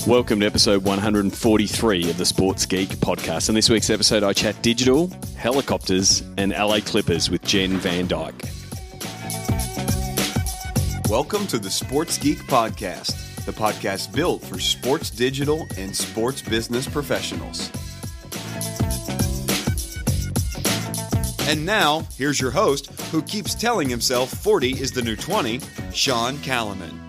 Welcome to episode 143 of the Sports Geek podcast. In this week's episode, I chat digital, helicopters, and LA Clippers with Jen Van Dijk. Welcome to the Sports Geek podcast, the podcast built for sports digital and sports business professionals. And now, here's your host, who keeps telling himself 40 is the new 20, Sean Callanan.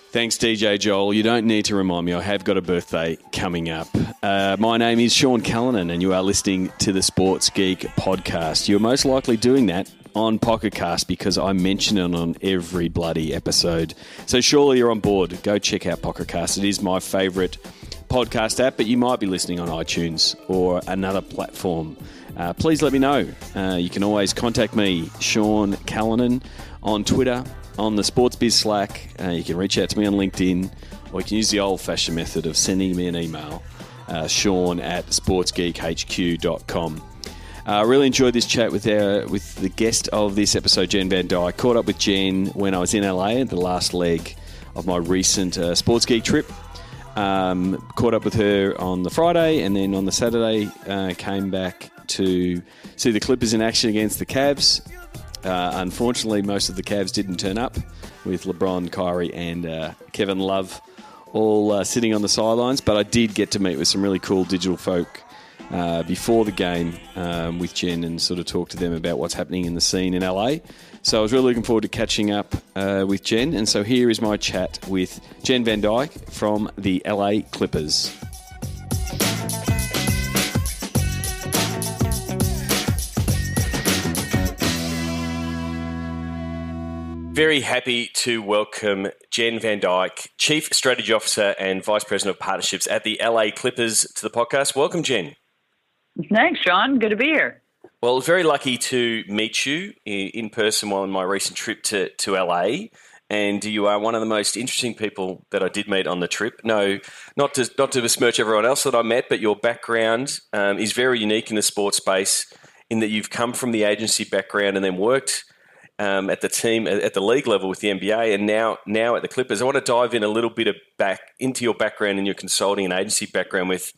Thanks, DJ Joel. You don't need to remind me. I have got a birthday coming up. My name is Sean Callanan, and you are listening to the Sports Geek podcast. You're most likely doing that on Pocket Cast because I mention it on every bloody episode. So surely you're on board. Go check out Pocket Cast. It is my favourite podcast app, but you might be listening on iTunes or another platform. Please let me know. You can always contact me, Sean Callanan, on Twitter, on the Sports Biz Slack. You can reach out to me on LinkedIn, or you can use the old-fashioned method of sending me an email, sean@sportsgeekhq.com. I really enjoyed this chat with the guest of this episode, Jen Van Dijk. I caught up with Jen when I was in LA at the last leg of my recent Sports Geek trip. Caught up with her on the Friday, and then on the Saturday came back to see the Clippers in action against the Cavs. Unfortunately, most of the Cavs didn't turn up, with LeBron, Kyrie, and Kevin Love all sitting on the sidelines. But I did get to meet with some really cool digital folk before the game with Jen and sort of talk to them about what's happening in the scene in LA. So I was really looking forward to catching up with Jen. And so here is my chat with Jen Van Dijk from the LA Clippers. Very happy to welcome Jen Van Dijk, Chief Strategy Officer and Vice President of Partnerships at the LA Clippers, to the podcast. Welcome, Jen. Thanks, Sean. Good to be here. Well, very lucky to meet you in person while on my recent trip to LA. And you are one of the most interesting people that I did meet on the trip. No, not to besmirch everyone else that I met, but your background is very unique in the sports space in that you've come from the agency background and then worked at the team at the league level with the NBA, and now at the Clippers. I want to dive in a little bit into your background and your consulting and agency background with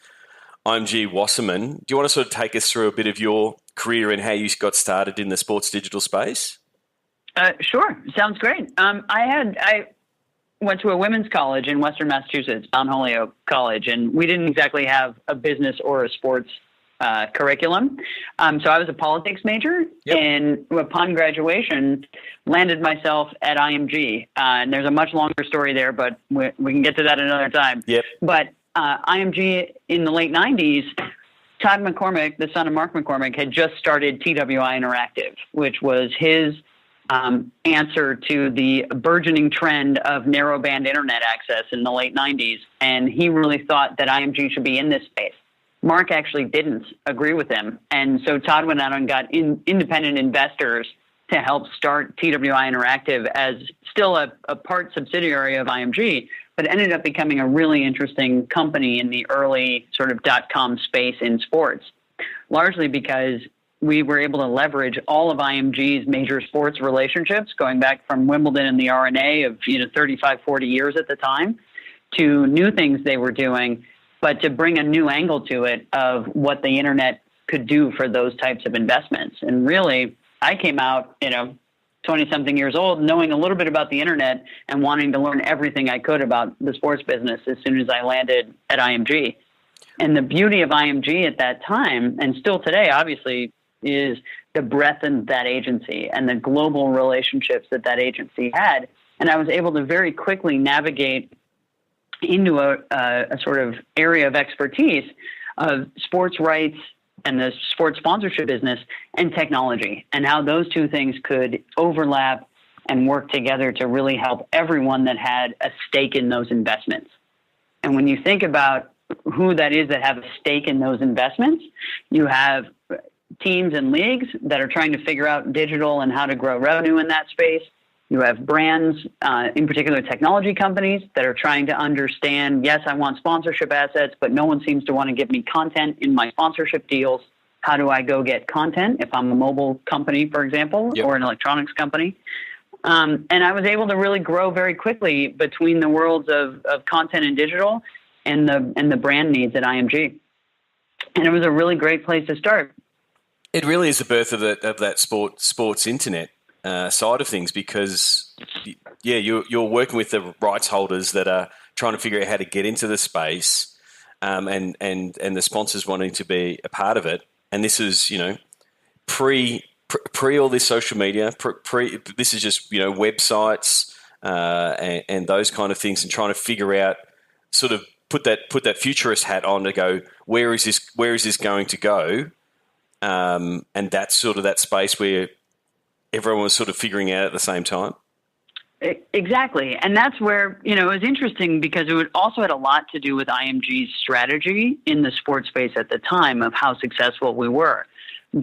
IMG Wasserman. Do you want to sort of take us through a bit of your career and how you got started in the sports digital space? Sure, sounds great. I went to a women's college in Western Massachusetts, Mount Holyoke College, and we didn't exactly have a business or a sports curriculum. So I was a politics major, and upon graduation, landed myself at IMG. And there's a much longer story there, but we can get to that another time. Yep. But IMG in the late 90s, Todd McCormick, the son of Mark McCormick, had just started TWI Interactive, which was his answer to the burgeoning trend of narrowband internet access in the late 90s. And he really thought that IMG should be in this space. Mark actually didn't agree with him. And so Todd went out and got independent investors to help start TWI Interactive as still a part subsidiary of IMG, but ended up becoming a really interesting company in the early sort of .com space in sports, largely because we were able to leverage all of IMG's major sports relationships, going back from Wimbledon and the RNA of 35, 40 years at the time, to new things they were doing, but to bring a new angle to it of what the internet could do for those types of investments. And really, I came out, 20-something years old, knowing a little bit about the internet and wanting to learn everything I could about the sports business as soon as I landed at IMG. And the beauty of IMG at that time, and still today, obviously, is the breadth of that agency and the global relationships that agency had. And I was able to very quickly navigate into a sort of area of expertise of sports rights and the sports sponsorship business and technology, and how those two things could overlap and work together to really help everyone that had a stake in those investments. And when you think about who that is that have a stake in those investments, you have teams and leagues that are trying to figure out digital and how to grow revenue in that space. You have brands, in particular technology companies, that are trying to understand, yes, I want sponsorship assets, but no one seems to want to give me content in my sponsorship deals. How do I go get content if I'm a mobile company, for example, or an electronics company? And I was able to really grow very quickly between the worlds of content and digital and the brand needs at IMG. And it was a really great place to start. It really is the birth of that sports internet side of things, because you're working with the rights holders that are trying to figure out how to get into the space, and the sponsors wanting to be a part of it. And this is pre all this social media, this is just websites and those kind of things, and trying to figure out, sort of put that futurist hat on to go, where is this going to go? And that's sort of that space where everyone was sort of figuring out at the same time. Exactly. And that's where, it was interesting, because it also had a lot to do with IMG's strategy in the sports space at the time of how successful we were.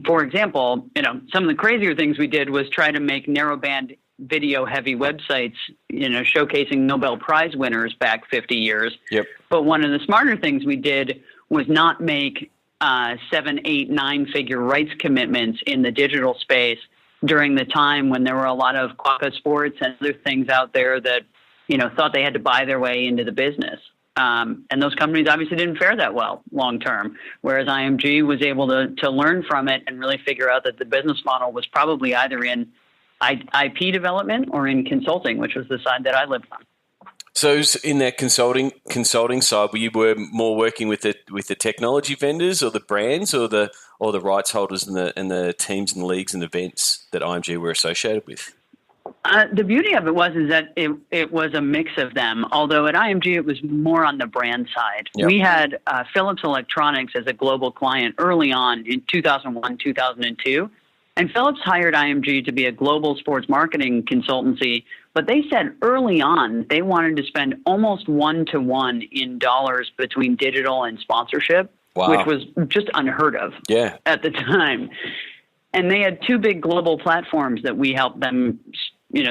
For example, some of the crazier things we did was try to make narrowband video heavy websites, showcasing Nobel Prize winners back 50 years. Yep. But one of the smarter things we did was not make 7, 8, 9-figure rights commitments in the digital space during the time when there were a lot of Quokka Sports and other things out there that, thought they had to buy their way into the business. And those companies obviously didn't fare that well long term, whereas IMG was able to learn from it and really figure out that the business model was probably either in IP development or in consulting, which was the side that I lived on. So in that consulting side, you were more working with the technology vendors or the brands or the rights holders and the teams and the leagues and events that IMG were associated with? The beauty of it is that it was a mix of them, although at IMG it was more on the brand side. Yep. We had Philips Electronics as a global client early on in 2001, 2002. And Philips hired IMG to be a global sports marketing consultancy, but they said early on they wanted to spend almost 1-to-1 in dollars between digital and sponsorship, wow, which was just unheard of at the time. And they had two big global platforms that we helped them,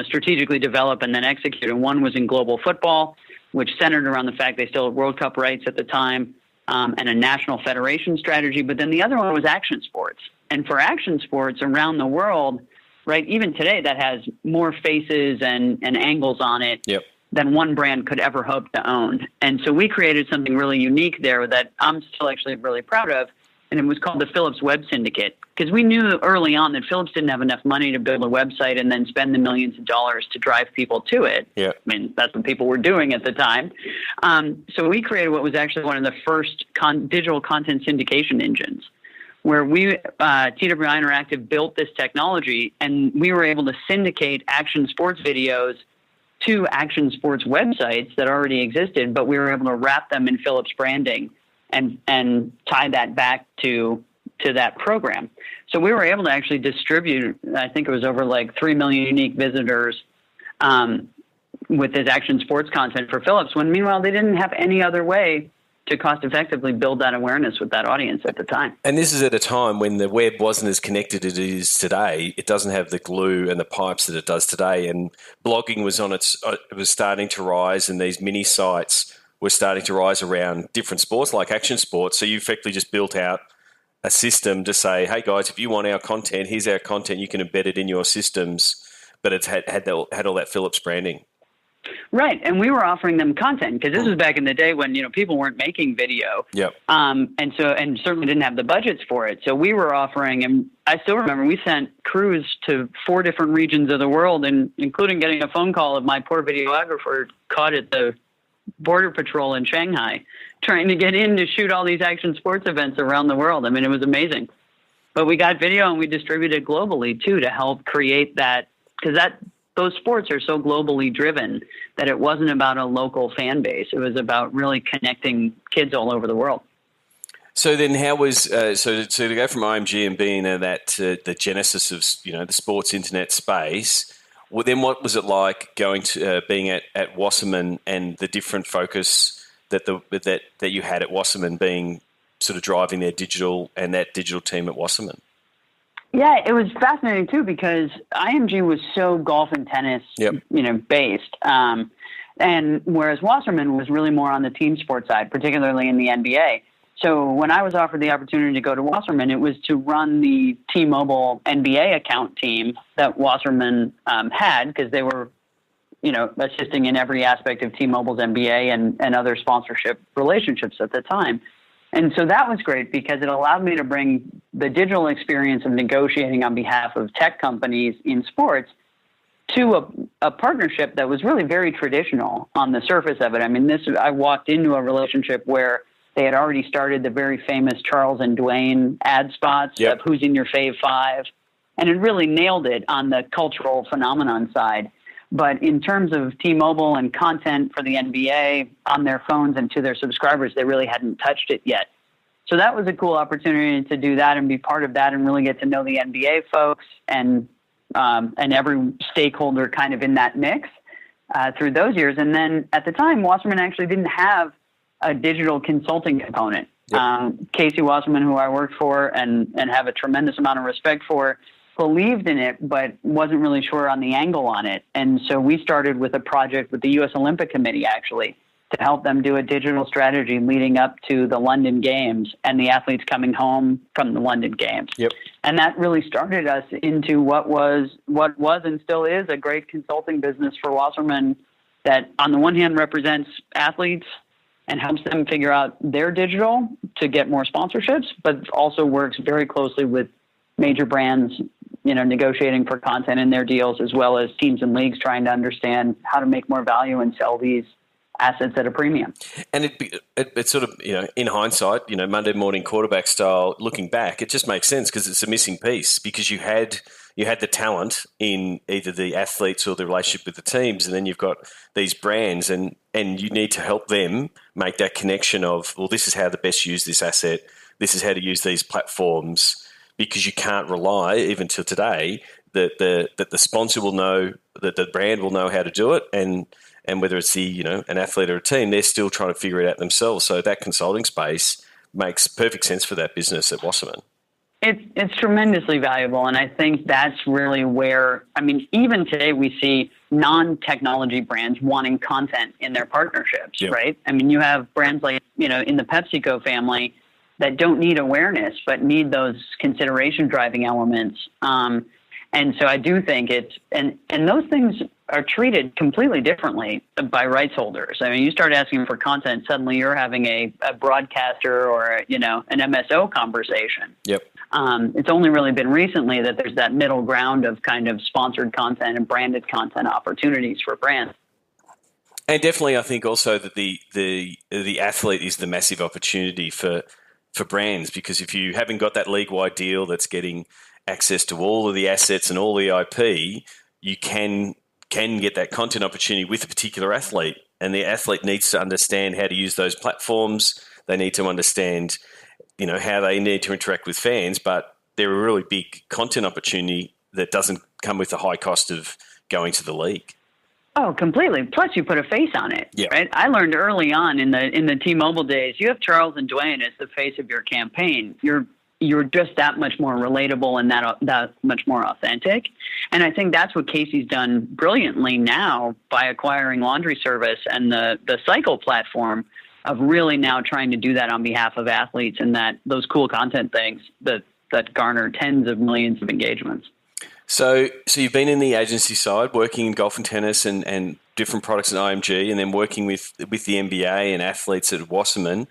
strategically develop and then execute. And one was in global football, which centered around the fact they still had World Cup rights at the time, and a national federation strategy. But then the other one was action sports. And for action sports around the world, right, even today, that has more faces and angles on it than one brand could ever hope to own. And so we created something really unique there that I'm still actually really proud of, and it was called the Philips Web Syndicate, because we knew early on that Philips didn't have enough money to build a website and then spend the millions of dollars to drive people to it. Yeah. I mean, that's what people were doing at the time. So we created what was actually one of the first digital content syndication engines, where we, TWI Interactive, built this technology, and we were able to syndicate action sports videos to action sports websites that already existed, but we were able to wrap them in Philips branding and tie that back to that program. So we were able to actually distribute, I think it was over like 3 million unique visitors with this action sports content for Philips, when meanwhile they didn't have any other way to cost effectively build that awareness with that audience at the time. And this is at a time when the web wasn't as connected as it is today. It doesn't have the glue and the pipes that it does today. And blogging was it was starting to rise, and these mini sites were starting to rise around different sports like action sports. So you effectively just built out a system to say, hey guys, if you want our content, here's our content. You can embed it in your systems, but it's had all that Philips branding. Right, and we were offering them content, because this was back in the day when people weren't making video, and certainly didn't have the budgets for it. So we were offering, and I still remember we sent crews to 4 different regions of the world, and including getting a phone call of my poor videographer caught at the Border Patrol in Shanghai, trying to get in to shoot all these action sports events around the world. I mean, it was amazing. But we got video and we distributed globally too to help create that, because those sports are so globally driven that it wasn't about a local fan base. It was about really connecting kids all over the world. So then how was, so to go from IMG and being the genesis of, the sports internet space, well, then what was it like going to being at Wasserman, and the different focus that you had at Wasserman being sort of driving their digital and that digital team at Wasserman? Yeah, it was fascinating too, because IMG was so golf and tennis, based. And whereas Wasserman was really more on the team sport side, particularly in the NBA. So when I was offered the opportunity to go to Wasserman, it was to run the T-Mobile NBA account team that Wasserman had, because they were, assisting in every aspect of T-Mobile's NBA and other sponsorship relationships at the time. And so that was great because it allowed me to bring the digital experience of negotiating on behalf of tech companies in sports to a partnership that was really very traditional on the surface of it. I mean, I walked into a relationship where they had already started the very famous Charles and Dwayne ad spots of Who's in Your Fave Five, and it really nailed it on the cultural phenomenon side. But in terms of T-Mobile and content for the NBA on their phones and to their subscribers, they really hadn't touched it yet. So that was a cool opportunity to do that and be part of that and really get to know the NBA folks and every stakeholder kind of in that mix through those years. And then at the time, Wasserman actually didn't have a digital consulting component. Casey Wasserman, who I worked for and have a tremendous amount of respect for, believed in it, but wasn't really sure on the angle on it. And so we started with a project with the U.S. Olympic Committee, actually, to help them do a digital strategy leading up to the London Games and the athletes coming home from the London Games. And that really started us into what was and still is a great consulting business for Wasserman that on the one hand represents athletes and helps them figure out their digital to get more sponsorships, but also works very closely with major brands, negotiating for content in their deals, as well as teams and leagues trying to understand how to make more value and sell these assets at a premium. And it's sort of, in hindsight, Monday morning quarterback style, looking back, it just makes sense because it's a missing piece because you had the talent in either the athletes or the relationship with the teams, and then you've got these brands and you need to help them make that connection of, well, this is how to best use this asset. This is how to use these platforms, because you can't rely, even till today, that the sponsor will know, that the brand will know how to do it, and whether it's an athlete or a team, they're still trying to figure it out themselves. So that consulting space makes perfect sense for that business at Wasserman. It's tremendously valuable, and I think that's really where, even today we see non-technology brands wanting content in their partnerships, right? You have brands like, in the PepsiCo family that don't need awareness, but need those consideration-driving elements. And so I do think and those things are treated completely differently by rights holders. You start asking for content, suddenly you're having a broadcaster or, an MSO conversation. It's only really been recently that there's that middle ground of kind of sponsored content and branded content opportunities for brands. And definitely I think also that the athlete is the massive opportunity for brands, because if you haven't got that league-wide deal that's getting access to all of the assets and all the IP, you can get that content opportunity with a particular athlete, and the athlete needs to understand how to use those platforms. They need to understand, how they need to interact with fans, but they're a really big content opportunity that doesn't come with the high cost of going to the league. Oh, completely. Plus, you put a face on it, right? I learned early on in the T-Mobile days, you have Charles and Dwayne as the face of your campaign. You're just that much more relatable and that much more authentic. And I think that's what Casey's done brilliantly now by acquiring Laundry Service and the Cycle platform of really now trying to do that on behalf of athletes and those cool content things that garner tens of millions of engagements. So you've been in the agency side, working in golf and tennis and different products at IMG, and then working with the NBA and athletes at Wasserman.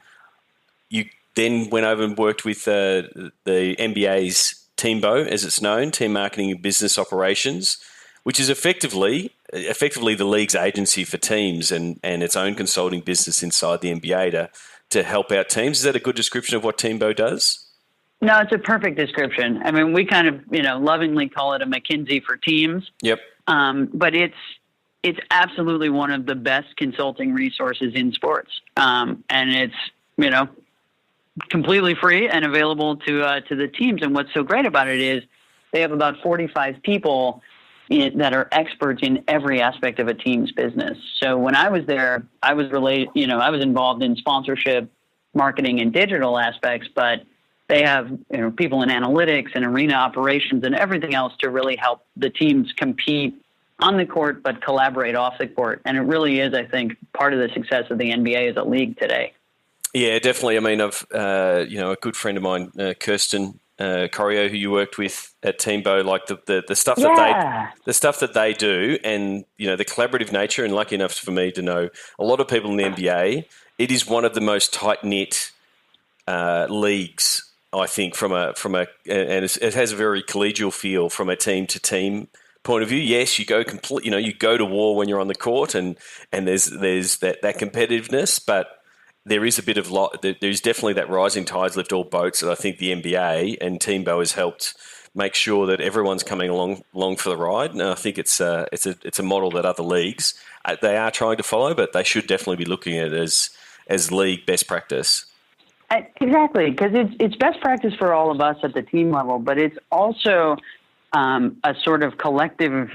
You then went over and worked with the NBA's Teambo, as it's known, Team Marketing and Business Operations, which is effectively the league's agency for teams and its own consulting business inside the NBA to help out teams. Is that a good description of what Teambo does? No, it's a perfect description. We kind of, lovingly call it a McKinsey for teams. But it's absolutely one of the best consulting resources in sports. And it's, completely free and available to the teams. And what's so great about it is they have about 45 people that are experts in every aspect of a team's business. So when I was there, I was involved in sponsorship, marketing, and digital aspects, but they have people in analytics and arena operations and everything else to really help the teams compete on the court, but collaborate off the court. And it really is, I think, part of the success of the NBA as a league today. Yeah, definitely. I mean, I've a good friend of mine, Kirsten Corio, who you worked with at Teambo, like the stuff the stuff that they do, and the collaborative nature. And lucky enough for me to know a lot of people in the NBA, it is one of the most tight knit leagues. I think and it has a very collegial feel from a team to team point of view. Yes, you go you go to war when you're on the court, and there's that competitiveness, but there is a bit of there's definitely that rising tides lift all boats, and I think the NBA and Teambo has helped make sure that everyone's coming along for the ride. And I think it's a model that other leagues they are trying to follow, but they should definitely be looking at it as league best practice. Exactly, because it's best practice for all of us at the team level, but it's also a sort of collective,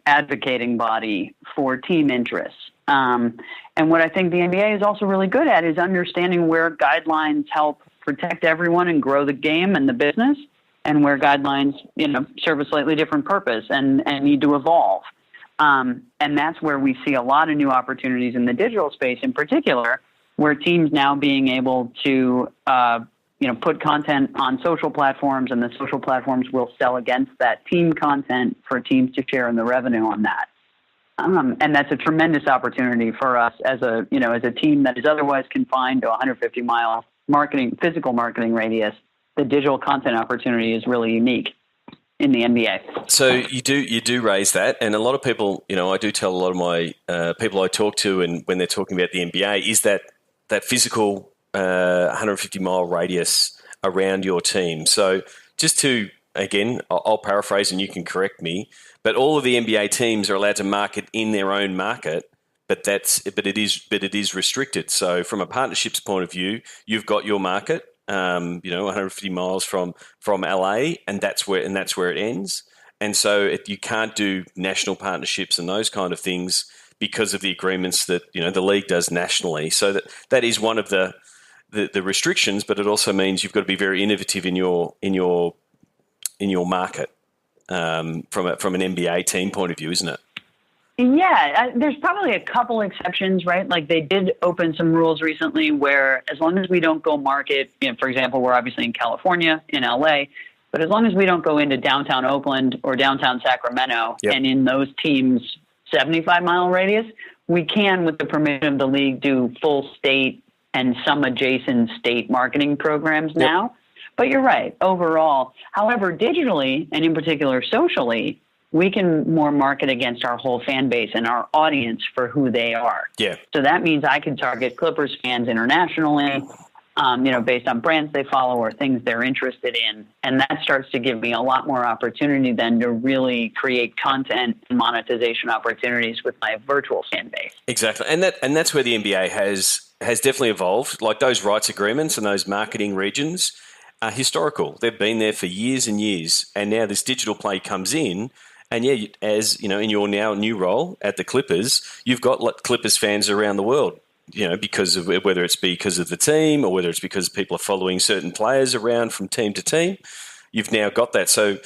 advocating body for team interests. And what I think the NBA is also really good at is understanding where guidelines help protect everyone and grow the game and the business, and where guidelines, serve a slightly different purpose and need to evolve. And that's where we see a lot of new opportunities in the digital space in particular, where teams now being able to, put content on social platforms, and the social platforms will sell against that team content for teams to share in the revenue on that. And that's a tremendous opportunity for us as a team that is otherwise confined to a 150-mile physical marketing radius. The digital content opportunity is really unique in the NBA. So you do raise that, and a lot of people, I do tell a lot of my people I talk to, and when they're talking about the NBA, is that physical 150-mile radius around your team. So just to, again, I'll paraphrase and you can correct me, but all of the NBA teams are allowed to market in their own market, but it is restricted. So from a partnerships point of view, you've got your market, 150 miles from LA, and that's where it ends. And so you can't do national partnerships and those kind of things because of the agreements that the league does nationally. So that is one of the restrictions, but it also means you've got to be very innovative in your market from an NBA team point of view, isn't it? Yeah, there's probably a couple exceptions, right? Like they did open some rules recently where as long as we don't go market, for example, we're obviously in California, in LA, but as long as we don't go into downtown Oakland or downtown Sacramento, yep, and in those teams' 75-mile radius, we can, with the permission of the league, do full state and some adjacent state marketing programs now. Yep. But you're right, overall. However, digitally, and in particular socially, we can more market against our whole fan base and our audience for who they are. Yeah. So that means I can target Clippers fans internationally, based on brands they follow or things they're interested in. And that starts to give me a lot more opportunity then to really create content and monetization opportunities with my virtual fan base. Exactly. And that's where the NBA has definitely evolved. Like those rights agreements and those marketing regions are historical. They've been there for years and years. And now this digital play comes in. And yeah, as in your now new role at the Clippers, you've got Clippers fans around the world, because of whether it's because of the team or whether it's because people are following certain players around from team to team. You've now got that. So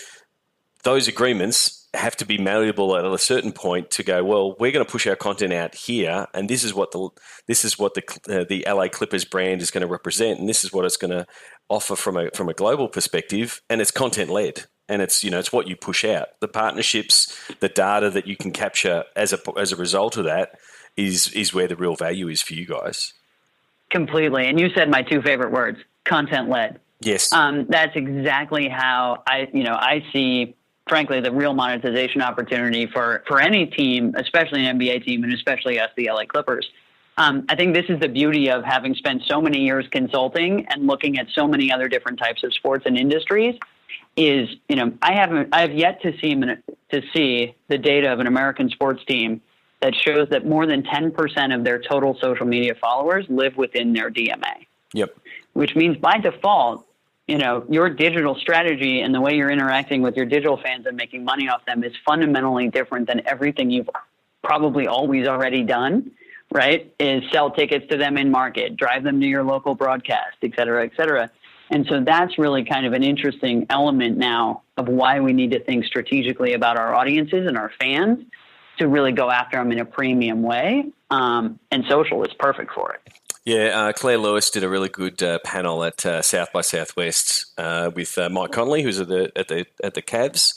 those agreements have to be malleable at a certain point to go, well, we're going to push our content out here, and this is what the LA Clippers brand is going to represent, and this is what it's going to offer from a global perspective, and it's content led. And it's it's what you push out. The partnerships, the data that you can capture as a result of that is where the real value is for you guys. Completely. And you said my two favorite words, content led. Yes. That's exactly how I see, frankly, the real monetization opportunity for any team, especially an NBA team, and especially us, the LA Clippers. I think this is the beauty of having spent so many years consulting and looking at so many other different types of sports and industries. Is I have yet to see the data of an American sports team that shows that more than 10% of their total social media followers live within their DMA. Yep. Which means by default, your digital strategy and the way you're interacting with your digital fans and making money off them is fundamentally different than everything you've probably always already done, right? Is sell tickets to them in market, drive them to your local broadcast, et cetera, et cetera. And so that's really kind of an interesting element now of why we need to think strategically about our audiences and our fans to really go after them in a premium way. And social is perfect for it. Yeah, Claire Lewis did a really good panel at South by Southwest with Mike Connolly, who's at the Cavs,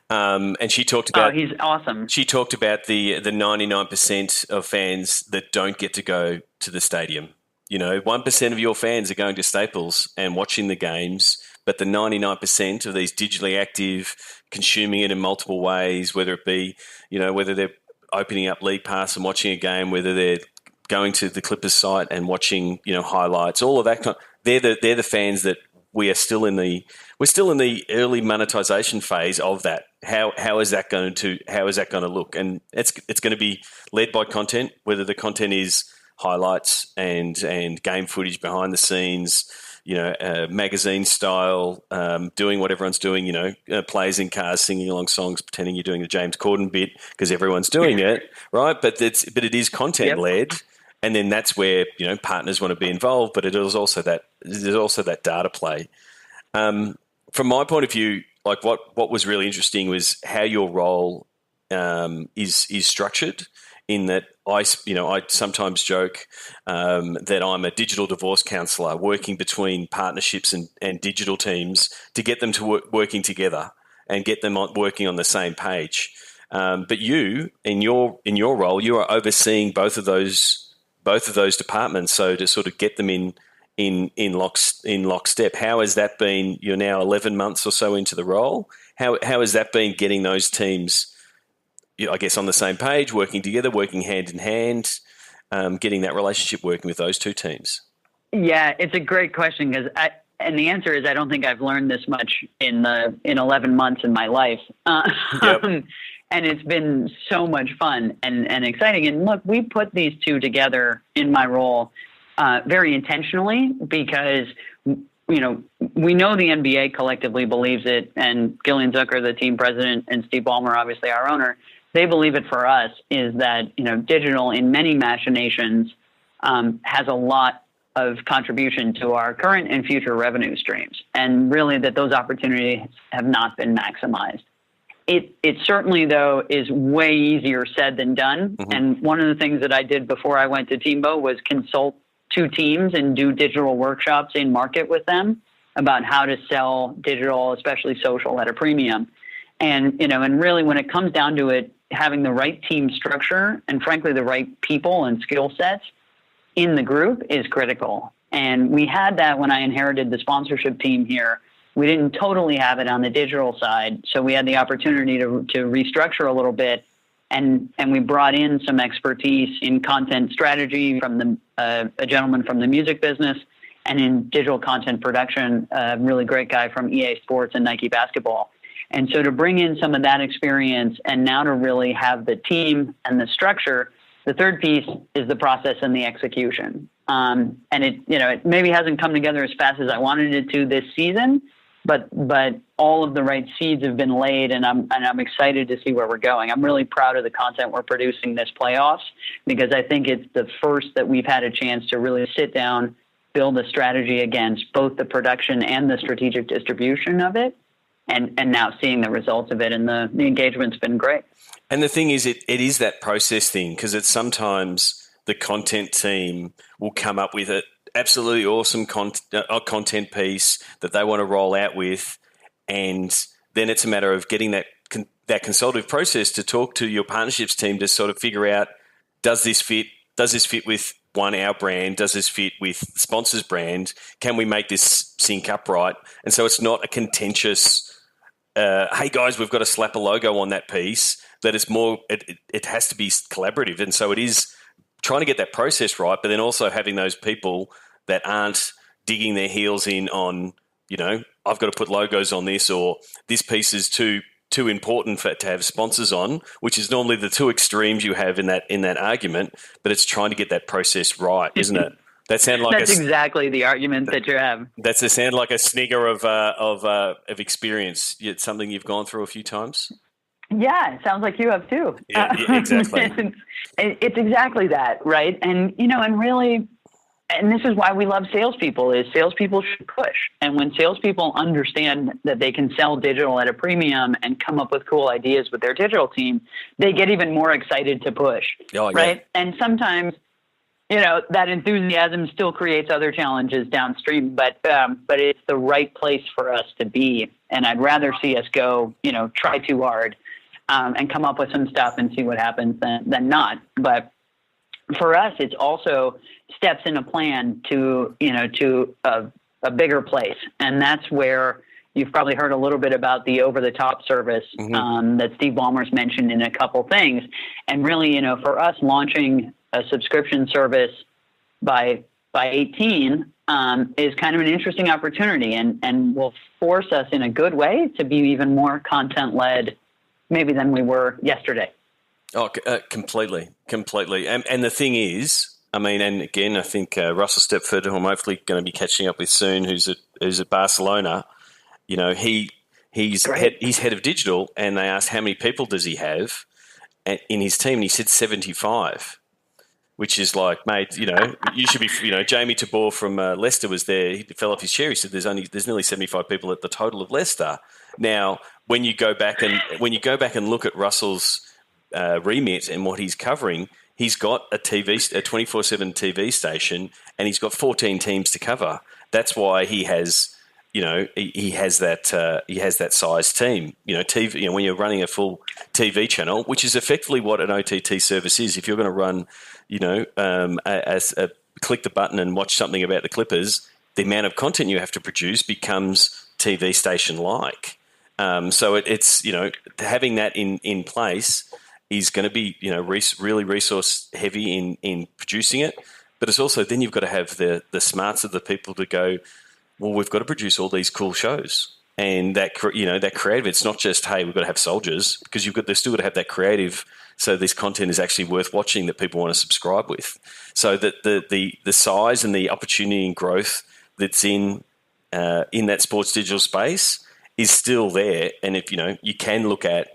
and she talked about. Oh, he's awesome. She talked about the 99% of fans that don't get to go to the stadium. 1% of your fans are going to Staples and watching the games, but the 99% of these digitally active, consuming it in multiple ways, whether it be, whether they're opening up League Pass and watching a game, whether they're going to the Clippers site and watching, highlights, all of that. They're the fans that we're still in the early monetization phase of that. How is that going to look? And it's going to be led by content, whether the content is highlights and game footage behind the scenes, magazine style, doing what everyone's doing, players in cars singing along songs, pretending you're doing the James Corden bit because everyone's doing it, right? But it is content led. And then that's where partners want to be involved, but there's also that data play. From my point of view, like what was really interesting was how your role is structured. In that I sometimes joke that I'm a digital divorce counsellor working between partnerships and digital teams to get them to working together and get them working on the same page. But you, in your role, you are overseeing both of those departments. So to sort of get them in lockstep, how has that been? You're now 11 months or so into the role. How has that been getting those teams, I guess, on the same page, working together, working hand in hand, getting that relationship working with those two teams? Yeah, it's a great question and the answer is I don't think I've learned this much in 11 months in my life. Yep. And it's been so much fun and exciting. And look, we put these two together in my role very intentionally because, we know the NBA collectively believes it. And Gillian Zucker, the team president, and Steve Ballmer, obviously our owner, they believe it for us is that, digital in many machinations has a lot of contribution to our current and future revenue streams. And really that those opportunities have not been maximized. It certainly, though, is way easier said than done. Mm-hmm. And one of the things that I did before I went to Teambo was consult two teams and do digital workshops in market with them about how to sell digital, especially social, at a premium. And, and really when it comes down to it, having the right team structure and, frankly, the right people and skill sets in the group is critical. And we had that when I inherited the sponsorship team here. We didn't totally have it on the digital side, so we had the opportunity to restructure a little bit, and we brought in some expertise in content strategy from a gentleman from the music business, and in digital content production, a really great guy from EA Sports and Nike Basketball. And so to bring in some of that experience and now to really have the team and the structure, the third piece is the process and the execution. And it maybe hasn't come together as fast as I wanted it to this season, but all of the right seeds have been laid, and I'm excited to see where we're going. I'm really proud of the content we're producing this playoffs because I think it's the first that we've had a chance to really sit down, build a strategy against both the production and the strategic distribution of it, and now seeing the results of it, and the engagement's been great. And the thing is, it is that process thing, because it's sometimes the content team will come up with it absolutely awesome content piece that they want to roll out with, and then it's a matter of getting that consultative process to talk to your partnerships team to sort of figure out, does this fit with our brand, does this fit with sponsor's brand, can we make this sync up right? And so it's not a contentious hey guys, we've got to slap a logo on that piece, that it's more it has to be collaborative. And so it is trying to get that process right, but then also having those people that aren't digging their heels in on, I've got to put logos on this, or this piece is too important to have sponsors on, which is normally the two extremes you have in that argument. But it's trying to get that process right, isn't it? That's exactly the argument that you have. That's a sound like a snigger of experience. It's something you've gone through a few times. Yeah, it sounds like you have too. Yeah, exactly. It's exactly that, right? And and really, and this is why we love salespeople. Is salespeople should push, and when salespeople understand that they can sell digital at a premium and come up with cool ideas with their digital team, they get even more excited to push, oh, yeah. right? And sometimes that enthusiasm still creates other challenges downstream, but it's the right place for us to be. And I'd rather see us go, try too hard, and come up with some stuff and see what happens than not. But for us, it's also steps in a plan to a bigger place. And that's where you've probably heard a little bit about the over-the-top service that Steve Ballmer's mentioned in a couple things. And really, for us, launching a subscription service by 18 is kind of an interesting opportunity and will force us in a good way to be even more content-led maybe than we were yesterday. Oh, completely. And the thing is, and again, I think Russell Stepford, who I'm hopefully going to be catching up with soon, who's at Barcelona, he's head of digital, and they asked how many people does he have in his team, and he said 75. Which is like, mate, you should be, Jamie Tabor from Leicester was there. He fell off his chair. He said, there's nearly 75 people at the total of Leicester. Now, when you go back and look at Russell's remit and what he's covering, he's got a 24/7 TV station, and he's got 14 teams to cover. That's why he has, he has that size team. TV. When you're running a full TV channel, which is effectively what an OTT service is. If you're going to run, click the button and watch something about the Clippers, the amount of content you have to produce becomes TV station-like. So it's having that in place is going to be really resource heavy in producing it, but it's also then you've got to have the smarts of the people to go, well, we've got to produce all these cool shows. And that creative, it's not just, hey, we've got to have soldiers, because they've still got to have that creative. So this content is actually worth watching that people want to subscribe with. So that the size and the opportunity and growth that's in that sports digital space is still there. And if you can look at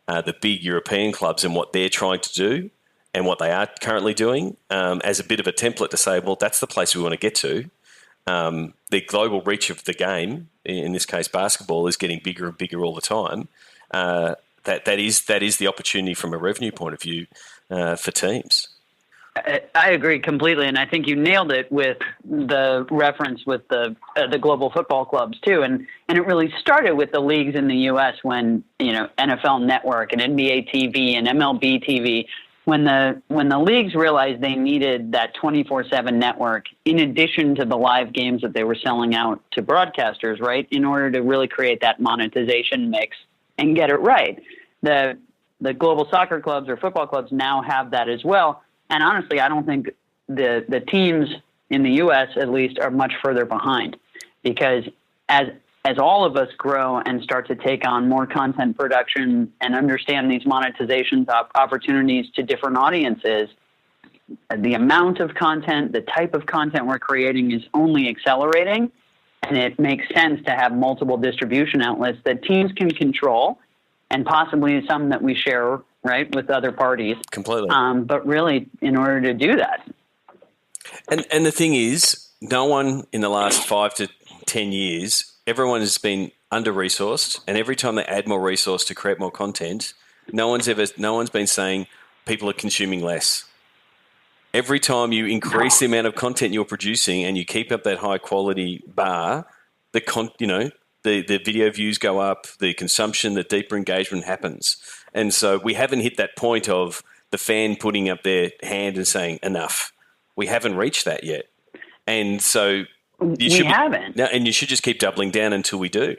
the big European clubs and what they're trying to do and what they are currently doing as a bit of a template to say, well, that's the place we want to get to. The global reach of the game, in this case basketball, is getting bigger and bigger all the time. That is the opportunity from a revenue point of view for teams. I agree completely, and I think you nailed it with the reference with the global football clubs too. And it really started with the leagues in the U.S. when NFL Network and NBA TV and MLB TV. When the leagues realized they needed that 24/7 network in addition to the live games that they were selling out to broadcasters, right, in order to really create that monetization mix and get it right. The global soccer clubs or football clubs now have that as well. And honestly, I don't think the teams in the U.S. at least are much further behind, because as all of us grow and start to take on more content production and understand these monetization opportunities to different audiences, the amount of content, the type of content we're creating is only accelerating. And it makes sense to have multiple distribution outlets that teams can control, and possibly some that we share, right, with other parties. Completely. But really, in order to do that. And the thing is, no one in the last 5 to 10 years, everyone has been under-resourced, and every time they add more resource to create more content, no one's been saying people are consuming less. Every time you increase the amount of content you're producing and you keep up that high quality bar, the video views go up, the consumption, the deeper engagement happens. And so we haven't hit that point of the fan putting up their hand and saying enough. We haven't reached that yet. And so you should just keep doubling down until we do.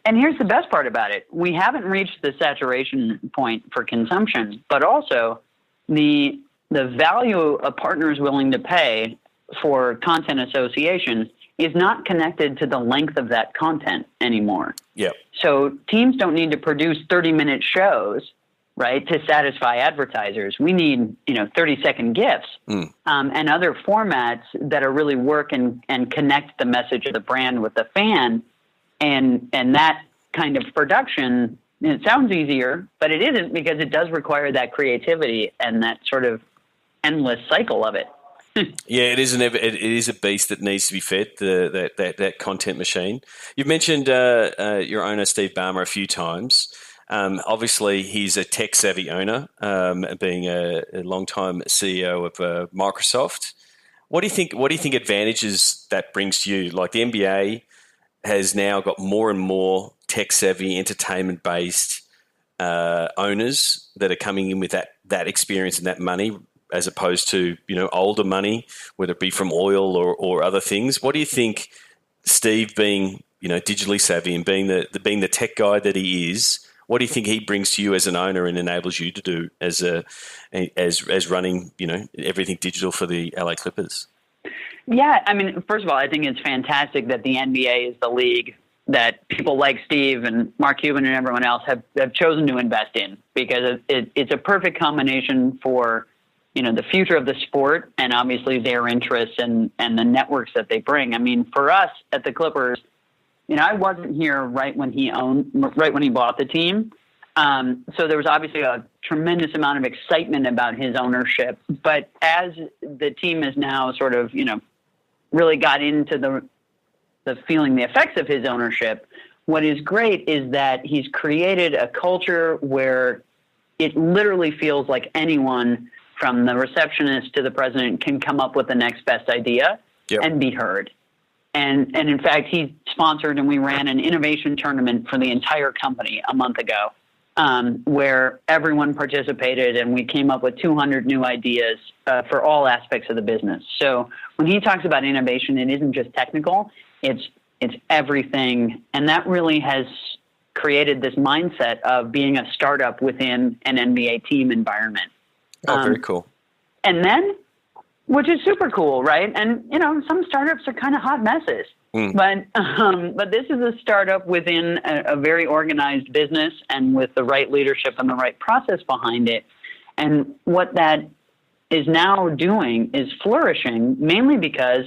And here's the best part about it. We haven't reached the saturation point for consumption, but also the value a partner is willing to pay for content association is not connected to the length of that content anymore. Yeah. So teams don't need to produce 30-minute shows, right, to satisfy advertisers. We need, 30-second GIFs and other formats that are really work and connect the message of the brand with the fan. And that kind of production, it sounds easier, but it isn't, because it does require that creativity and that sort of endless cycle of it. Yeah, it is a beast that needs to be fed, that content machine. You've mentioned your owner, Steve Ballmer, a few times. Obviously, he's a tech-savvy owner, being a long-time CEO of Microsoft. What do you think? What do you think advantages that brings to you? Like the NBA has now got more and more tech-savvy, entertainment-based owners that are coming in with that experience and that money, as opposed to older money, whether it be from oil or other things. What do you think, Steve, being digitally savvy and being the tech guy that he is? What do you think he brings to you as an owner and enables you to do as running everything digital for the LA Clippers? Yeah, I mean, first of all, I think it's fantastic that the NBA is the league that people like Steve and Mark Cuban and everyone else have chosen to invest in, because it's a perfect combination for the future of the sport and obviously their interests and the networks that they bring. I mean, for us at the Clippers, I wasn't here right when he bought the team. So there was obviously a tremendous amount of excitement about his ownership. But as the team has now sort of, really got into the feeling the effects of his ownership, what is great is that he's created a culture where it literally feels like anyone from the receptionist to the president can come up with the next best idea and be heard. And in fact, he sponsored and we ran an innovation tournament for the entire company a month ago, where everyone participated and we came up with 200 new ideas for all aspects of the business. So when he talks about innovation, it isn't just technical, it's everything. And that really has created this mindset of being a startup within an NBA team environment. Oh, very cool. And then, which is super cool, right? And, some startups are kind of hot messes. But this is a startup within a very organized business and with the right leadership and the right process behind it. And what that is now doing is flourishing, mainly because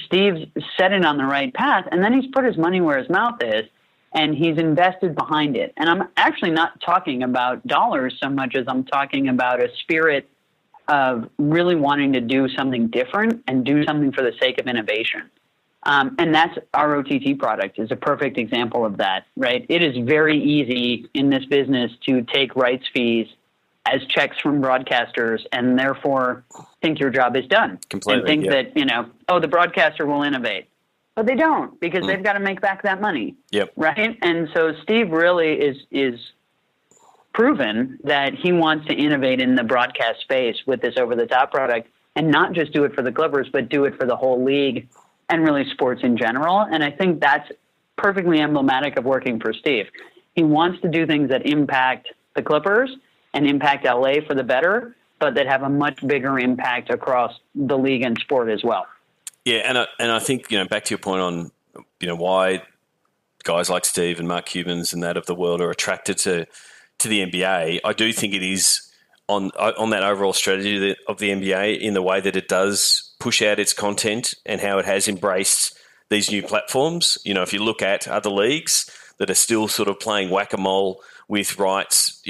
Steve's set it on the right path, and then he's put his money where his mouth is, and he's invested behind it. And I'm actually not talking about dollars so much as I'm talking about a spirit of really wanting to do something different and do something for the sake of innovation. And that's our OTT product is a perfect example of that, right? It is very easy in this business to take rights fees as checks from broadcasters and therefore think your job is done. Completely, and think that, the broadcaster will innovate. But they don't, because they've got to make back that money. Yep. Right? And so Steve really is proven that he wants to innovate in the broadcast space with this over-the-top product, and not just do it for the Clippers, but do it for the whole league and really sports in general. And I think that's perfectly emblematic of working for Steve. He wants to do things that impact the Clippers and impact LA for the better, but that have a much bigger impact across the league and sport as well. Yeah, and I think, back to your point on, why guys like Steve and Mark Cubans and that of the world are attracted to the NBA, I do think it is on that overall strategy of the NBA in the way that it does push out its content and how it has embraced these new platforms. If you look at other leagues that are still sort of playing whack-a-mole with rights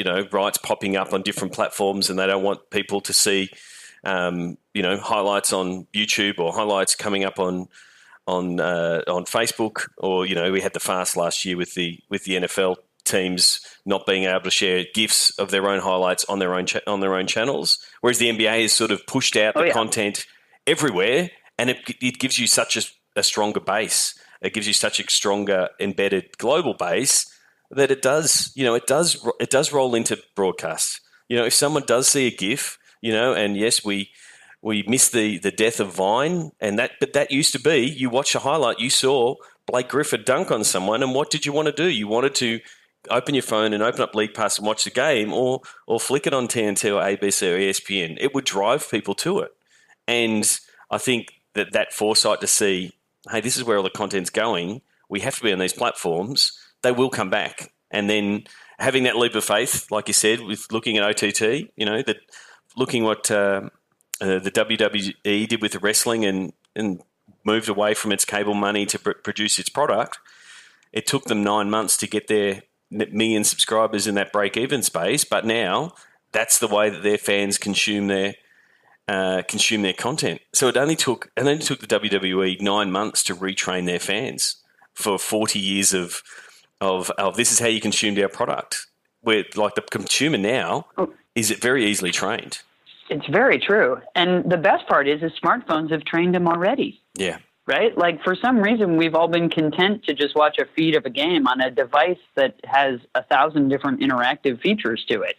popping up on different platforms, and they don't want people to see, highlights on YouTube or highlights coming up on Facebook, or we had the fast last year with the NFL teams not being able to share GIFs of their own highlights on their own channels, whereas the NBA has sort of pushed out the content everywhere, and it gives you such a stronger base. It gives you such a stronger embedded global base that it does roll into broadcast. If someone does see a GIF, and yes, we miss the death of Vine, but that used to be, you watch a highlight, you saw Blake Griffin dunk on someone, and what did you want to do? You wanted to open your phone and open up League Pass and watch the game, or flick it on TNT or ABC or ESPN. It would drive people to it. And I think that foresight to see, hey, this is where all the content's going, we have to be on these platforms, they will come back. And then having that leap of faith, like you said, with looking at OTT, that looking what the WWE did with the wrestling and moved away from its cable money to produce its product, it took them 9 months to get their million subscribers in that break-even space. But now that's the way that their fans consume their content. So it only took the WWE 9 months to retrain their fans for 40 years of this is how you consumed our product. where like the consumer now is very easily trained. It's very true. And the best part is smartphones have trained them already. Yeah. Right? Like for some reason, we've all been content to just watch a feed of a game on a device that has 1,000 different interactive features to it.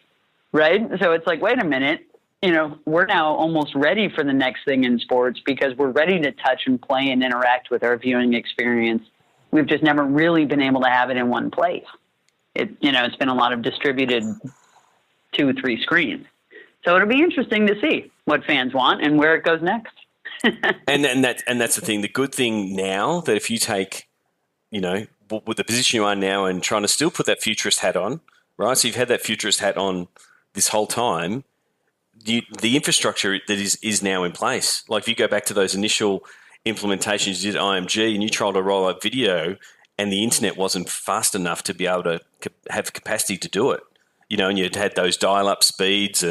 Right? So it's like, wait a minute, we're now almost ready for the next thing in sports because we're ready to touch and play and interact with our viewing experience. We've just never really been able to have it in one place. It's been a lot of distributed 2-3 screens. So it'll be interesting to see what fans want and where it goes next. and that's the thing. The good thing now that if you take, with the position you are now and trying to still put that futurist hat on, right? So you've had that futurist hat on this whole time. The infrastructure that is now in place. Like if you go back to those initial implementations, you did IMG and you tried to roll out video, and the internet wasn't fast enough to be able to have capacity to do it. And you'd had those dial-up speeds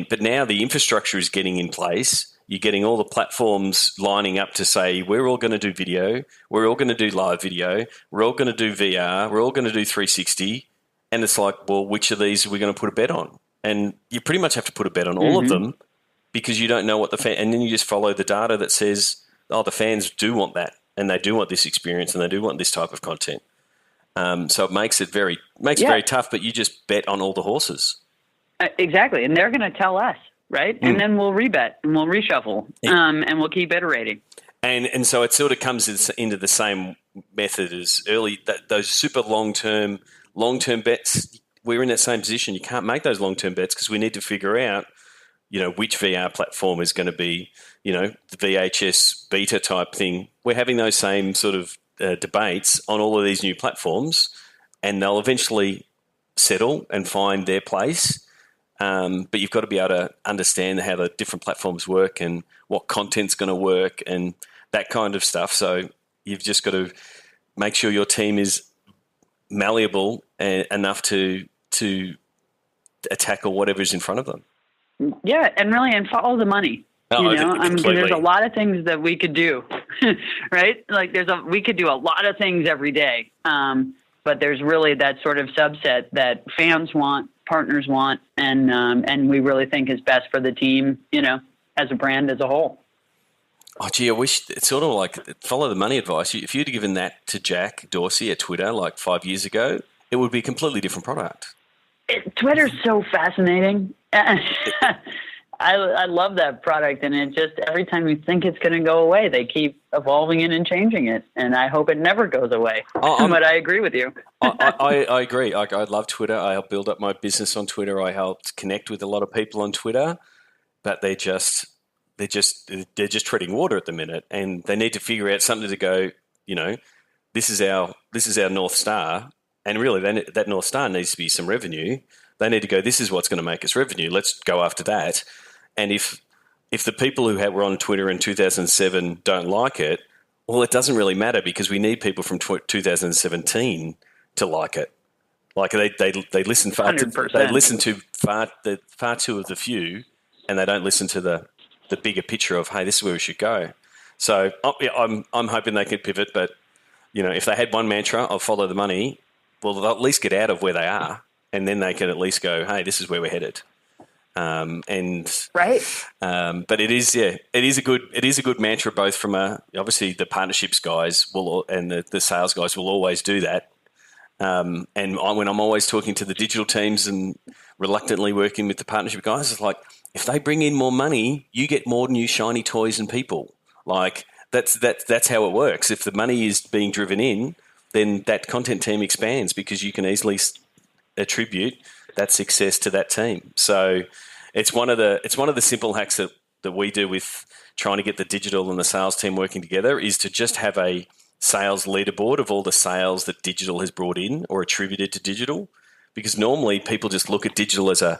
but now the infrastructure is getting in place. You're getting all the platforms lining up to say, we're all going to do video, we're all going to do live video, we're all going to do VR, we're all going to do 360. And it's like, well, which of these are we going to put a bet on? And you pretty much have to put a bet on all of them because you don't know what and then you just follow the data that says, oh, the fans do want that and they do want this experience and they do want this type of content. So it makes it very tough, but you just bet on all the horses. Exactly. And they're going to tell us. Right. And then we'll rebet and we'll reshuffle and we'll keep iterating. And so it sort of comes into the same method as those super long-term bets. We're in that same position. You can't make those long-term bets because we need to figure out, which VR platform is going to be, the VHS beta type thing. We're having those same sort of debates on all of these new platforms, and they'll eventually settle and find their place. But you've got to be able to understand how the different platforms work and what content's going to work and that kind of stuff. So you've just got to make sure your team is malleable enough to tackle whatever's in front of them. Yeah, and follow the money. There's a lot of things that we could do, right? Like we could do a lot of things every day. But there's really that sort of subset that fans want, partners want, and we really think is best for the team, as a brand as a whole. Oh, gee, I wish it's sort of like follow the money advice. If you'd given that to Jack Dorsey at Twitter like 5 years ago, it would be a completely different product. Twitter's so fascinating. I love that product, and it just every time you think it's going to go away, they keep evolving it and changing it, and I hope it never goes away. But I agree with you. I agree. I love Twitter. I helped build up my business on Twitter. I helped connect with a lot of people on Twitter, but they're just treading water at the minute, and they need to figure out something to go. This is our North Star, and really that North Star needs to be some revenue. They need to go, this is what's going to make us revenue. Let's go after that. And if the people who were on Twitter in 2007 don't like it, well, it doesn't really matter because we need people from 2017 to like it. Like they listen far too of the few, and they don't listen to the bigger picture of, hey, this is where we should go. So I'm hoping they could pivot, but if they had one mantra of follow the money, well, they'll at least get out of where they are. And then they can at least go, hey, this is where we're headed. Right. But it is a good mantra, both from obviously the partnerships guys and the sales guys will always do that. When I'm always talking to the digital teams and reluctantly working with the partnership guys, it's like, if they bring in more money, you get more new shiny toys and people. Like that's how it works. If the money is being driven in, then that content team expands because you can easily attribute that success to that team. So it's one of the simple hacks that we do with trying to get the digital and the sales team working together is to just have a sales leaderboard of all the sales that digital has brought in or attributed to digital. Because normally people just look at digital as a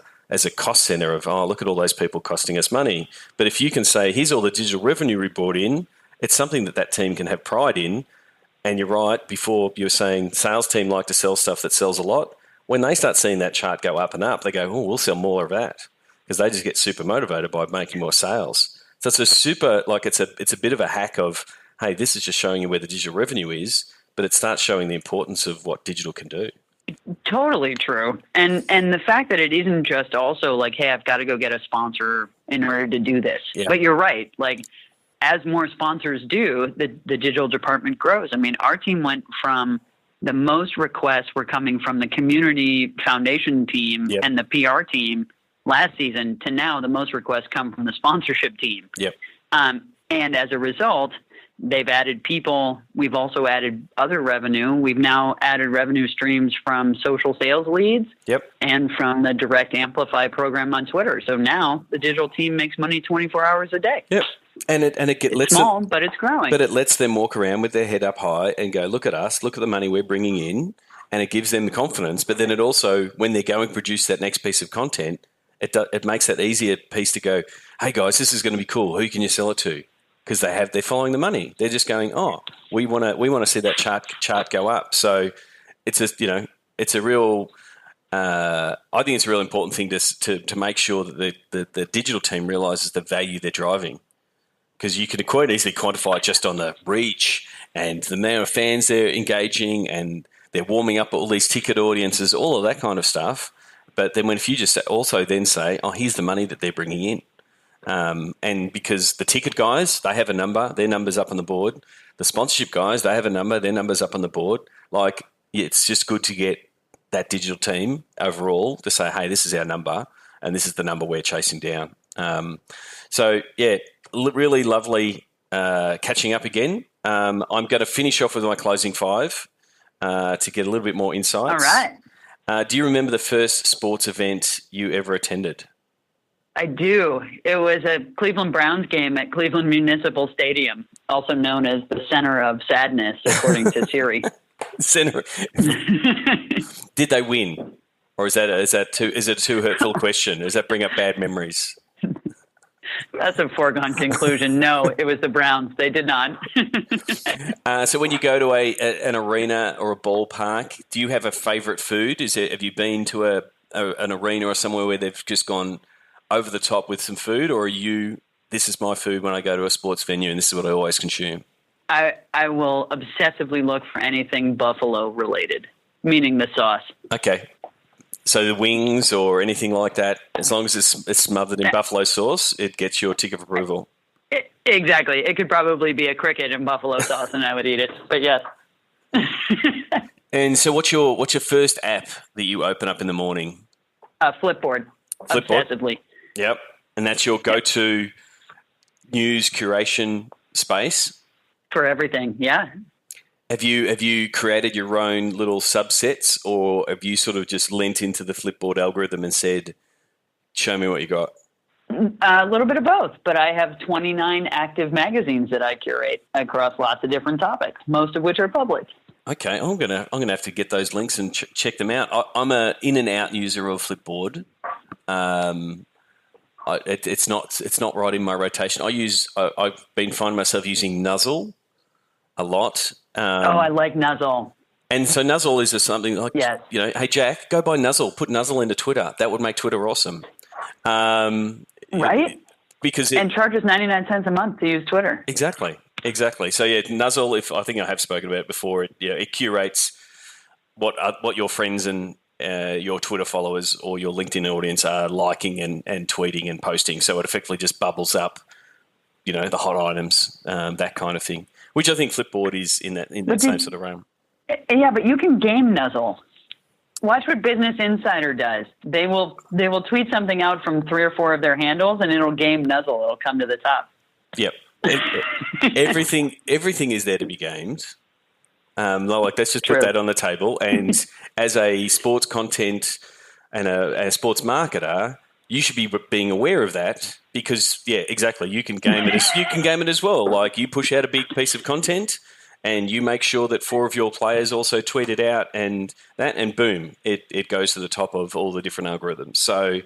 cost center of, oh, look at all those people costing us money. But if you can say, here's all the digital revenue we brought in, it's something that team can have pride in. And you're right, before you were saying sales team like to sell stuff that sells a lot. When they start seeing that chart go up and up, they go, oh, we'll sell more of that because they just get super motivated by making more sales. So it's it's a bit of a hack of, hey, this is just showing you where the digital revenue is, but it starts showing the importance of what digital can do. Totally true. And the fact that it isn't just also like, hey, I've got to go get a sponsor in order to do this. Yeah. But you're right. Like, as more sponsors do, the digital department grows. I mean, our team went from the most requests were coming from the community foundation team Yep. and the PR team last season to now the most requests come from the sponsorship team. Yep. And as a result, they've added people. We've also added other revenue. We've now added revenue streams from social sales leads Yep. and from the Direct Amplify program on Twitter. So now the digital team makes money 24 hours a day. Yep. And it It's lets small, them, but it's growing. but it lets them walk around with their head up high and go, look at us, look at the money we're bringing in, and it gives them the confidence. But then it also, when they're going to produce that next piece of content, it makes that easier piece to go, hey guys, this is going to be cool. Who can you sell it to? Because they're following the money. They're just going, oh, we want to see that chart go up. So it's a real. I think it's a real important thing to make sure that the digital team realizes the value they're driving. Because you can quite easily quantify it just on the reach and the amount of fans they're engaging and they're warming up all these ticket audiences, all of that kind of stuff. But then if you just also then say, oh, here's the money that they're bringing in. And because the ticket guys, they have a number, their number's up on the board. The sponsorship guys, they have a number, their number's up on the board. Like, it's just good to get that digital team overall to say, hey, this is our number and this is the number we're chasing down. So, yeah, really lovely catching up again. I'm going to finish off with my closing five to get a little bit more insights. All right. Do you remember the first sports event you ever attended? I do. It was a Cleveland Browns game at Cleveland Municipal Stadium, also known as the Center of Sadness, according to Siri. Center. Did they win, or is it a too hurtful question? Does that bring up bad memories? That's a foregone conclusion. No, it was the Browns. They did not. So when you go to an arena or a ballpark, do you have a favourite food? Have you been to an arena or somewhere where they've just gone over the top with some food, or this is my food when I go to a sports venue and this is what I always consume? I will obsessively look for anything buffalo related, meaning the sauce. Okay. So the wings or anything like that, as long as it's smothered in buffalo sauce, it gets your tick of approval. Exactly. It could probably be a cricket and buffalo sauce and I would eat it, but yes. And so what's your first app that you open up in the morning? Flipboard. Flipboard? Obsessively. Yep. And that's your go-to news curation space? For everything, yeah. Have you created your own little subsets, or have you sort of just lent into the Flipboard algorithm and said, show me what you got? A little bit of both, but I have 29 active magazines that I curate across lots of different topics, most of which are public. Okay, I'm gonna have to get those links and check them out. I'm a in and out user of Flipboard. It's not right in my rotation. I've been finding myself using Nuzzle a lot. I like Nuzzle. And so Nuzzle is something like, yes. Hey Jack, go buy Nuzzle, put Nuzzle into Twitter. That would make Twitter awesome. Right? Because and charges 99 cents a month to use Twitter. Exactly. So yeah, Nuzzle, I think I have spoken about it before, it curates what your friends and your Twitter followers or your LinkedIn audience are liking and tweeting and posting. So it effectively just bubbles up, the hot items, that kind of thing. Which I think Flipboard is in that same sort of realm. Yeah, but you can game Nuzzle. Watch what Business Insider does. They will tweet something out from 3 or 4 of their handles, and it'll game Nuzzle. It'll come to the top. Yep. Everything is there to be gamed. Let's just put that on the table. And as a sports content and a sports marketer, you should be being aware of that because, yeah, exactly. You can game it as well. Like you push out a big piece of content and you make sure that 4 of your players also tweet it out and boom, it goes to the top of all the different algorithms. So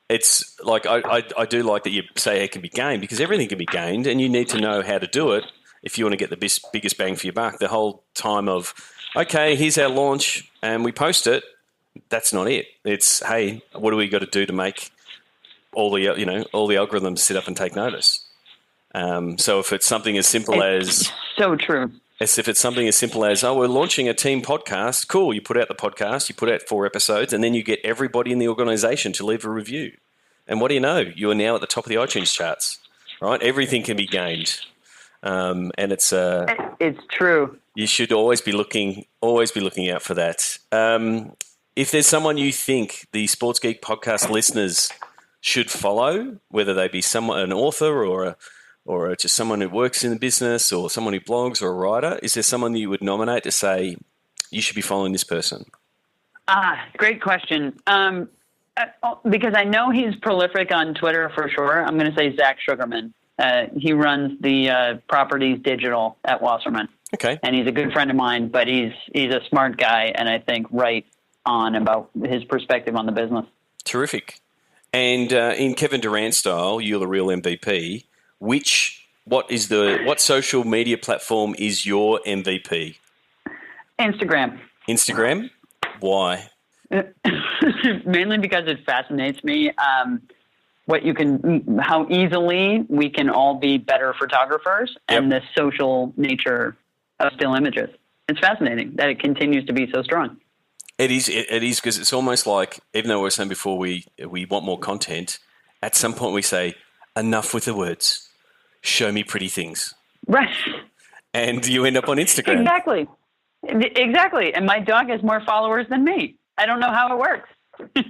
it's like I do like that you say it can be gamed because everything can be gamed and you need to know how to do it if you want to get the biggest bang for your buck. The whole time of, okay, here's our launch and we post it, that's not it. It's, hey, what do we got to do to make all the algorithms sit up and take notice? So if it's something as simple as so true. As if it's something as simple as, we're launching a team podcast. Cool. You put out the podcast, you put out 4 episodes, and then you get everybody in the organization to leave a review. And what do you know? You are now at the top of the iTunes charts, right? Everything can be gained. And it's true. You should always be looking out for that. If there's someone you think the Sports Geek podcast listeners should follow, whether they be an author or just someone who works in the business or someone who blogs or a writer, is there someone that you would nominate to say you should be following this person? Great question. Because I know he's prolific on Twitter for sure. I'm going to say Zach Sugarman. He runs the properties digital at Wasserman. Okay. And he's a good friend of mine, but he's a smart guy, and I think right on about his perspective on the business. Terrific. And in Kevin Durant style, you're the real MVP. What social media platform is your MVP? Instagram. Instagram? Why? Mainly because it fascinates me. How easily we can all be better photographers, and the social nature of still images. It's fascinating that it continues to be so strong. It is because it's almost like, even though we were saying before we want more content, at some point we say, enough with the words. Show me pretty things. Right. And you end up on Instagram. Exactly. And my dog has more followers than me. I don't know how it works.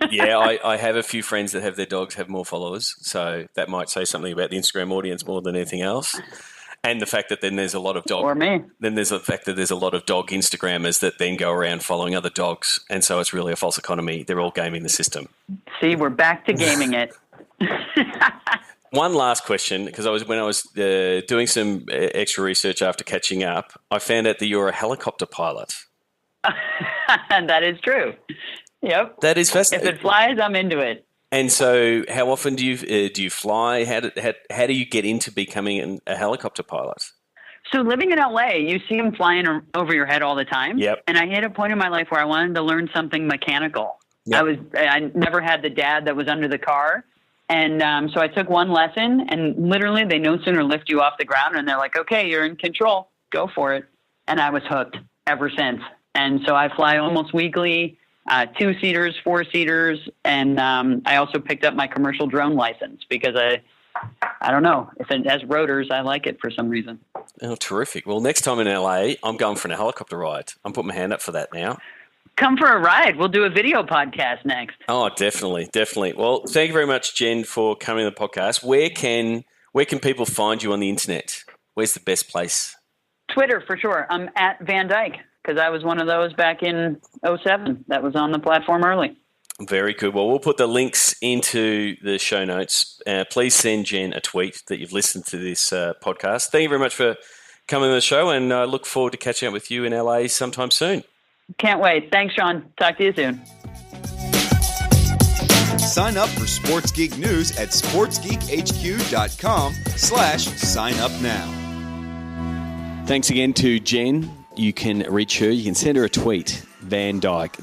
Yeah, I have a few friends that have their dogs have more followers, so that might say something about the Instagram audience more than anything else. And the fact that then there's a lot of dog, or me. Then there's the fact that there's a lot of dog Instagrammers that then go around following other dogs, and so it's really a false economy. They're all gaming the system. See, we're back to gaming it. One last question, because when I was doing some extra research after catching up, I found out that you're a helicopter pilot. That is true. Yep. That is fascinating. If it flies, I'm into it. And so, how often do you fly? How do you get into becoming a helicopter pilot? So, living in LA, you see them flying over your head all the time. Yep. And I hit a point in my life where I wanted to learn something mechanical. Yep. I never had the dad that was under the car, and so I took one lesson. And literally, they no sooner lift you off the ground, and they're like, "Okay, you're in control. Go for it." And I was hooked ever since. And so I fly almost weekly. 2-seaters, 4-seaters, and I also picked up my commercial drone license because I don't know, if it has rotors, I like it for some reason. Oh, terrific. Well, next time in LA, I'm going for a helicopter ride. I'm putting my hand up for that now. Come for a ride. We'll do a video podcast next. Oh, definitely. Well, thank you very much, Jen, for coming to the podcast. Where can people find you on the internet? Where's the best place? Twitter, for sure. I'm at Van Dijk, because I was one of those back in 2007 that was on the platform early. Very good. Well, we'll put the links into the show notes. Please send Jen a tweet that you've listened to this podcast. Thank you very much for coming to the show, and I look forward to catching up with you in LA sometime soon. Can't wait. Thanks, Sean. Talk to you soon. Sign up for Sports Geek News at sportsgeekhq.com/sign up now. Thanks again to Jen. You can reach her. You can send her a tweet, Van Dijk,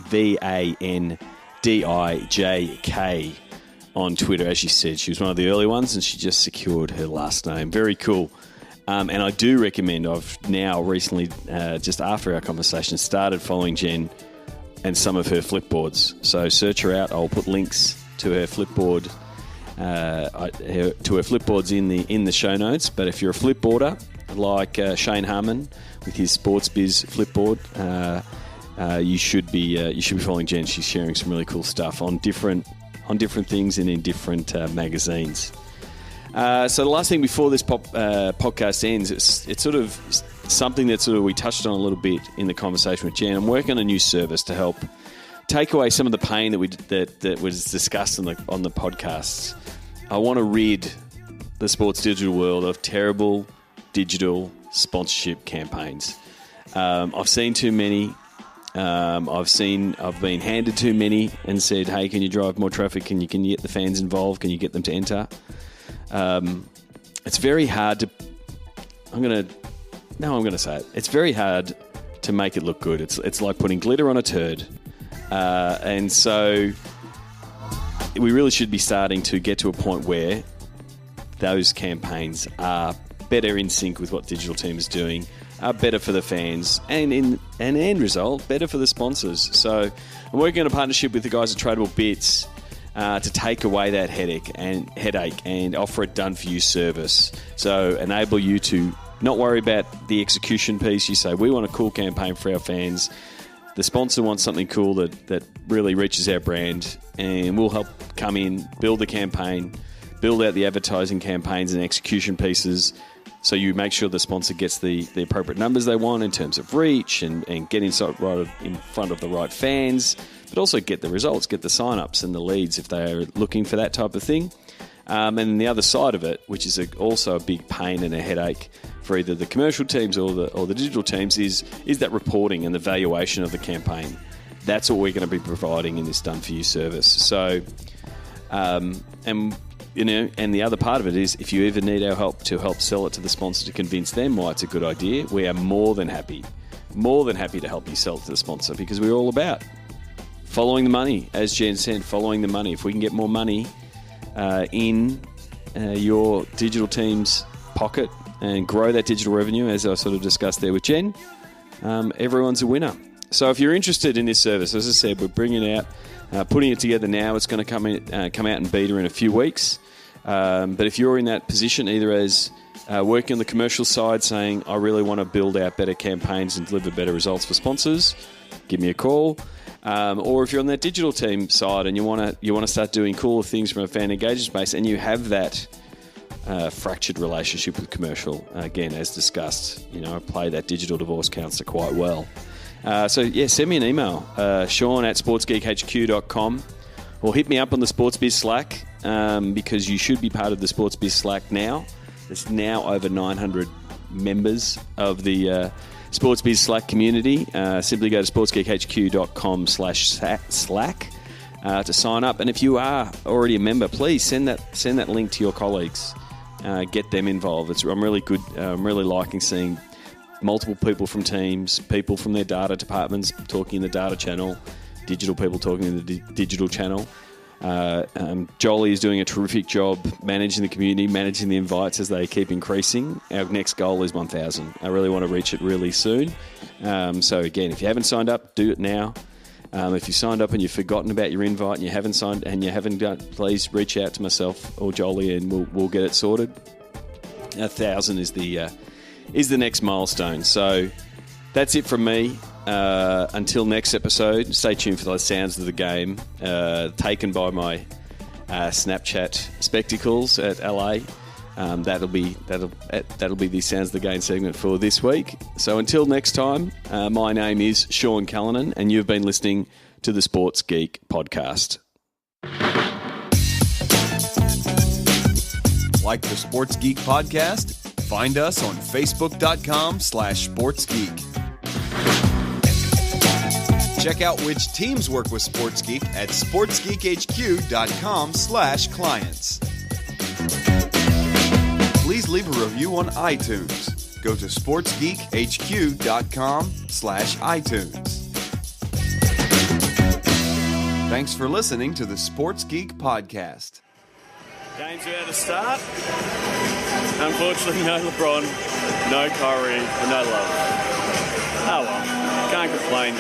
VANDIJK, on Twitter. As she said, she was one of the early ones, and she just secured her last name. Very cool. And I do recommend, I've now recently, just after our conversation, started following Jen and some of her flipboards. So search her out. I'll put links to her flipboard, to her flipboards in the show notes. But if you're a flipboarder like Shane Harmon with his Sports Biz Flipboard, you should be following Jen. She's sharing some really cool stuff on different things and in different magazines. So the last thing before this podcast ends, it's sort of something that we touched on a little bit in the conversation with Jen. I'm working on a new service to help take away some of the pain that was discussed on the podcasts. I want to rid the sports digital world of terrible digital sponsorship campaigns. I've seen too many. I've been handed too many and said, "Hey, can you drive more traffic? Can you get the fans involved? Can you get them to enter?" It's very hard to. I'm going to say it. It's very hard to make it look good. It's like putting glitter on a turd, and so we really should be starting to get to a point where those campaigns are better in sync with what digital team is doing, better for the fans, and in an end result, better for the sponsors. So I'm working on a partnership with the guys at Tradable Bits to take away that headache and offer a done-for-you service. So enable you to not worry about the execution piece. You say, we want a cool campaign for our fans. The sponsor wants something cool that really reaches our brand, and we'll help come in, build the campaign, build out the advertising campaigns and execution pieces, so you make sure the sponsor gets the appropriate numbers they want in terms of reach and get right in front of the right fans, but also get the results, get the sign-ups and the leads if they are looking for that type of thing. And then the other side of it, which is also a big pain and a headache for either the commercial teams or the digital teams, is that reporting and the valuation of the campaign. That's what we're going to be providing in this done-for-you service. So, and the other part of it is, if you ever need our help to help sell it to the sponsor to convince them why it's a good idea, we are more than happy to help you sell it to the sponsor, because we're all about following the money. As Jen said, following the money. If we can get more money in your digital team's pocket and grow that digital revenue, as I sort of discussed there with Jen, everyone's a winner. So if you're interested in this service, as I said, we're bringing it out, putting it together now. It's going to come out in beta in a few weeks. But if you're in that position, either as working on the commercial side, saying, I really want to build out better campaigns and deliver better results for sponsors, give me a call. Or if you're on that digital team side and you want to start doing cooler things from a fan engagement space, and you have that fractured relationship with commercial, again, as discussed, I play that digital divorce counselor quite well. Send me an email, Sean@sportsgeekhq.com, or hit me up on the SportsBiz Slack, because you should be part of the SportsBiz Slack now. There's now over 900 members of the SportsBiz Slack community. Simply go to sportsgeekhq.com/Slack to sign up. And if you are already a member, please send that link to your colleagues. Get them involved. I'm really good. I'm really liking seeing multiple people from teams, people from their data departments talking in the data channel, digital people talking in the digital channel. Jolie is doing a terrific job managing the community, managing the invites as they keep increasing. Our next goal is 1,000. I really want to reach it really soon. So again, if you haven't signed up, do it now. If you signed up and you've forgotten about your invite and you haven't done, please reach out to myself or Jolie and we'll get it sorted. 1,000 is the next milestone. So that's it from me. Until next episode, stay tuned for those sounds of the game taken by my Snapchat spectacles at LA. That'll be the sounds of the game segment for this week. So until next time, my name is Sean Callanan, and you've been listening to the Sports Geek Podcast. Like the Sports Geek Podcast? Find us on Facebook.com/SportsGeek. Check out which teams work with Sports Geek at SportsGeekHQ.com/clients. Please leave a review on iTunes. Go to SportsGeekHQ.com/iTunes. Thanks for listening to the Sports Geek Podcast. Game's about to start. Unfortunately, no LeBron, no Kyrie, and no Love. Oh well, can't complain.